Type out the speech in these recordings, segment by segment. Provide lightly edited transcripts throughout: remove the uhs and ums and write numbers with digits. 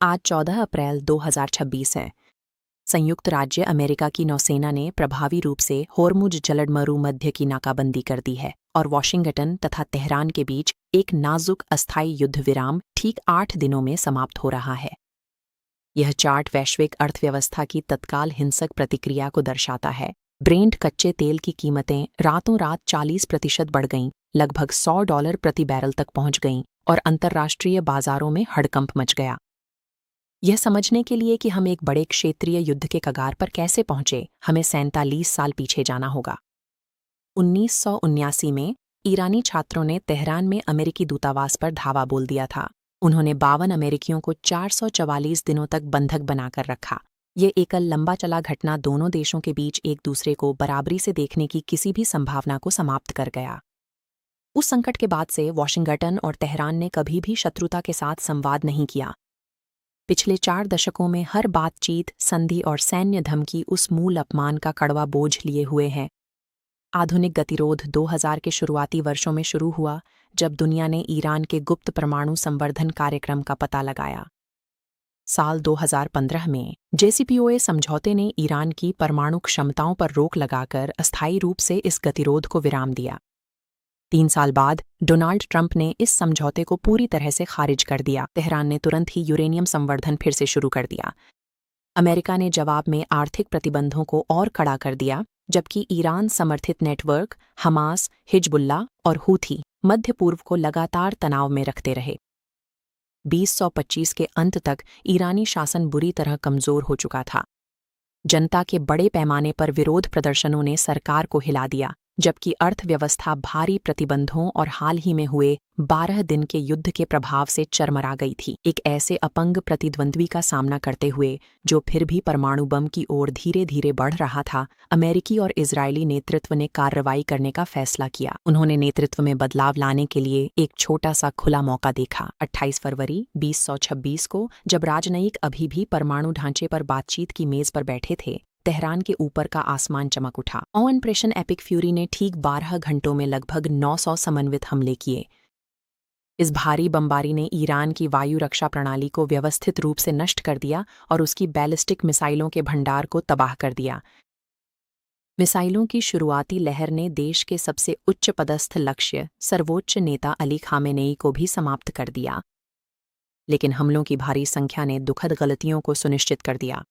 आज 14 अप्रैल 2026 है। संयुक्त राज्य अमेरिका की नौसेना ने प्रभावी रूप से होर्मुज जलमरू मध्य की नाकाबंदी कर दी है और वॉशिंगटन तथा तेहरान के बीच एक नाजुक अस्थायी युद्ध विराम ठीक 8 दिनों में समाप्त हो रहा है। यह चार्ट वैश्विक अर्थव्यवस्था की तत्काल हिंसक प्रतिक्रिया को दर्शाता है। ब्रेंट कच्चे तेल की कीमतें रातों रात 40% बढ़ गईं, लगभग $100 प्रति बैरल तक पहुंच गईं और अंतर्राष्ट्रीय बाजारों में हड़कंप मच गया। यह समझने के लिए कि हम एक बड़े क्षेत्रीय युद्ध के कगार पर कैसे पहुंचे, हमें 47 साल पीछे जाना होगा। 1979 में ईरानी छात्रों ने तेहरान में अमेरिकी दूतावास पर धावा बोल दिया था। उन्होंने 52 अमेरिकियों को 444 दिनों तक बंधक बनाकर रखा। ये एकल लंबा चला घटना दोनों देशों के बीच एक दूसरे को बराबरी से देखने की किसी भी संभावना को समाप्त कर गया। उस संकट के बाद से वॉशिंगटन और तेहरान ने कभी भी शत्रुता के साथ संवाद नहीं किया। पिछले 4 दशकों में हर बातचीत, संधि और सैन्य धमकी उस मूल अपमान का कड़वा बोझ लिए हुए हैं। आधुनिक गतिरोध 2000 के शुरुआती वर्षों में शुरू हुआ, जब दुनिया ने ईरान के गुप्त परमाणु संवर्धन कार्यक्रम का पता लगाया। साल 2015 में JCPOA समझौते ने ईरान की परमाणु क्षमताओं पर रोक लगाकर अस्थायी रूप से इस गतिरोध को विराम दिया। 3 साल बाद डोनाल्ड ट्रंप ने इस समझौते को पूरी तरह से खारिज कर दिया। तेहरान ने तुरंत ही यूरेनियम संवर्धन फिर से शुरू कर दिया। अमेरिका ने जवाब में आर्थिक प्रतिबंधों को और कड़ा कर दिया, जबकि ईरान समर्थित नेटवर्क हमास, हिजबुल्ला और हूथी मध्य पूर्व को लगातार तनाव में रखते रहे। 2025 के अंत तक ईरानी शासन बुरी तरह कमजोर हो चुका था। जनता के बड़े पैमाने पर विरोध प्रदर्शनों ने सरकार को हिला दिया, जबकि अर्थव्यवस्था भारी प्रतिबंधों और हाल ही में हुए 12 दिन के युद्ध के प्रभाव से चरमरा गई थी। एक ऐसे अपंग प्रतिद्वंद्वी का सामना करते हुए जो फिर भी परमाणु बम की ओर धीरे धीरे बढ़ रहा था, अमेरिकी और इजरायली नेतृत्व ने कार्रवाई करने का फैसला किया। उन्होंने नेतृत्व में बदलाव लाने के लिए एक छोटा सा खुला मौका देखा। 28 फरवरी 2026 को, जब राजनयिक अभी भी परमाणु ढांचे पर बातचीत की मेज पर बैठे थे, तेहरान के ऊपर का आसमान चमक उठा। ऑपरेशन एपिक फ्यूरी ने ठीक 12 घंटों में लगभग 900 समन्वित हमले किए। इस भारी बमबारी ने ईरान की वायु रक्षा प्रणाली को व्यवस्थित रूप से नष्ट कर दिया और उसकी बैलिस्टिक मिसाइलों के भंडार को तबाह कर दिया। मिसाइलों की शुरुआती लहर ने देश के सबसे उच्च पदस्थ लक्ष्य, सर्वोच्च नेता अली खामेनेई को भी समाप्त कर दिया। लेकिन हमलों की भारी संख्या ने दुखद गलतियों को सुनिश्चित कर दिया।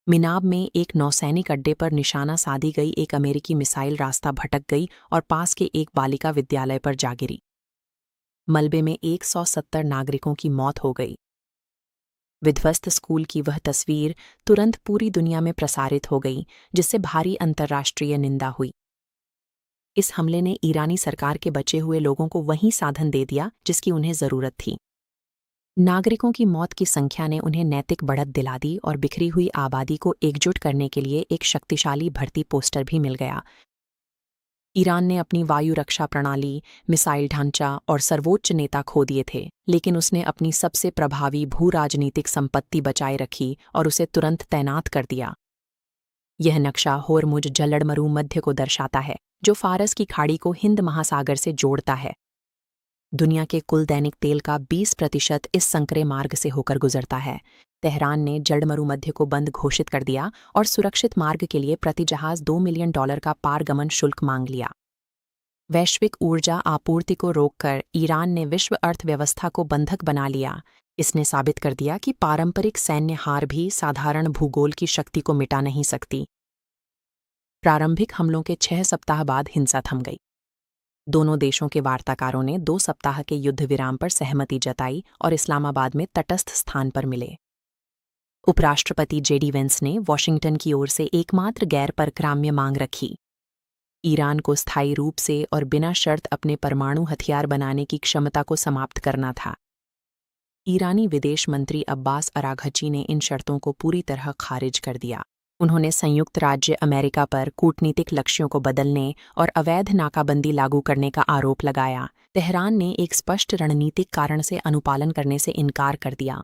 मिनाब में एक नौसैनिक अड्डे पर निशाना साधी गई एक अमेरिकी मिसाइल रास्ता भटक गई और पास के एक बालिका विद्यालय पर जा गिरी। मलबे में 170 नागरिकों की मौत हो गई। विध्वस्त स्कूल की वह तस्वीर तुरंत पूरी दुनिया में प्रसारित हो गई, जिससे भारी अंतर्राष्ट्रीय निंदा हुई। इस हमले ने ईरानी सरकार के बचे हुए लोगों को वही साधन दे दिया जिसकी उन्हें जरूरत थी। नागरिकों की मौत की संख्या ने उन्हें नैतिक बढ़त दिला दी और बिखरी हुई आबादी को एकजुट करने के लिए एक शक्तिशाली भर्ती पोस्टर भी मिल गया। ईरान ने अपनी वायु रक्षा प्रणाली, मिसाइल ढांचा और सर्वोच्च नेता खो दिए थे, लेकिन उसने अपनी सबसे प्रभावी भू राजनीतिक संपत्ति बचाए रखी और उसे तुरंत तैनात कर दिया। यह नक्शा होर्मुज जलमरू मध्य को दर्शाता है, जो फारस की खाड़ी को हिंद महासागर से जोड़ता है। दुनिया के कुल दैनिक तेल का 20% इस संकरे मार्ग से होकर गुजरता है। तेहरान ने जलमरू मध्य को बंद घोषित कर दिया और सुरक्षित मार्ग के लिए प्रति जहाज $2 मिलियन का पारगमन शुल्क मांग लिया। वैश्विक ऊर्जा आपूर्ति को रोककर ईरान ने विश्व अर्थव्यवस्था को बंधक बना लिया। इसने साबित कर दिया कि पारंपरिक सैन्य हार भी साधारण भूगोल की शक्ति को मिटा नहीं सकती। प्रारंभिक हमलों के 6 सप्ताह बाद हिंसा थम गई। दोनों देशों के वार्ताकारों ने 2 सप्ताह के युद्ध विराम पर सहमति जताई और इस्लामाबाद में तटस्थ स्थान पर मिले। उपराष्ट्रपति JD वेंस ने वॉशिंगटन की ओर से एकमात्र गैर परक्राम्य मांग रखी। ईरान को स्थायी रूप से और बिना शर्त अपने परमाणु हथियार बनाने की क्षमता को समाप्त करना था। ईरानी विदेश मंत्री अब्बास अराघची ने इन शर्तों को पूरी तरह खारिज कर दिया। उन्होंने संयुक्त राज्य अमेरिका पर कूटनीतिक लक्ष्यों को बदलने और अवैध नाकाबंदी लागू करने का आरोप लगाया। तेहरान ने एक स्पष्ट रणनीतिक कारण से अनुपालन करने से इनकार कर दिया।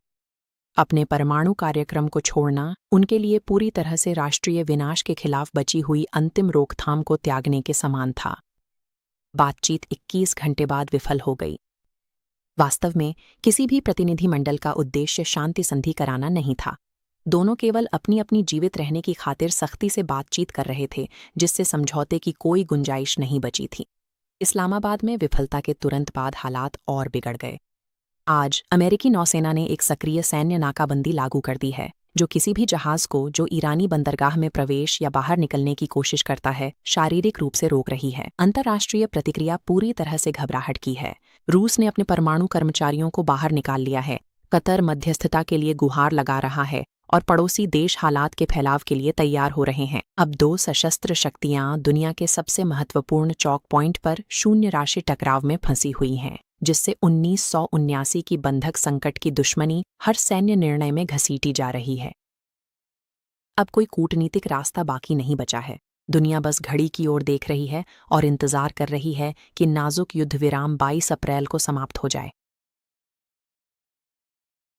अपने परमाणु कार्यक्रम को छोड़ना उनके लिए पूरी तरह से राष्ट्रीय विनाश के खिलाफ बची हुई अंतिम रोकथाम को त्यागने के समान था। बातचीत 21 घंटे बाद विफल हो गई। वास्तव में किसी भी प्रतिनिधिमंडल का उद्देश्य शांति संधि कराना नहीं था। दोनों केवल अपनी अपनी जीवित रहने की खातिर सख्ती से बातचीत कर रहे थे, जिससे समझौते की कोई गुंजाइश नहीं बची थी। इस्लामाबाद में विफलता के तुरंत बाद हालात और बिगड़ गए। आज अमेरिकी नौसेना ने एक सक्रिय सैन्य नाकाबंदी लागू कर दी है, जो किसी भी जहाज को जो ईरानी बंदरगाह में प्रवेश या बाहर निकलने की कोशिश करता है, शारीरिक रूप से रोक रही है। अंतर्राष्ट्रीय प्रतिक्रिया पूरी तरह से घबराहट की है। रूस ने अपने परमाणु कर्मचारियों को बाहर निकाल लिया है। कतर मध्यस्थता के लिए गुहार लगा रहा है और पड़ोसी देश हालात के फैलाव के लिए तैयार हो रहे हैं। अब दो सशस्त्र शक्तियां दुनिया के सबसे महत्वपूर्ण चौक पॉइंट पर शून्य राशि टकराव में फंसी हुई हैं, जिससे 1979 की बंधक संकट की दुश्मनी हर सैन्य निर्णय में घसीटी जा रही है। अब कोई कूटनीतिक रास्ता बाकी नहीं बचा है। दुनिया बस घड़ी की ओर देख रही है और इंतजार कर रही है कि नाजुक युद्ध विराम 22 अप्रैल को समाप्त हो जाए।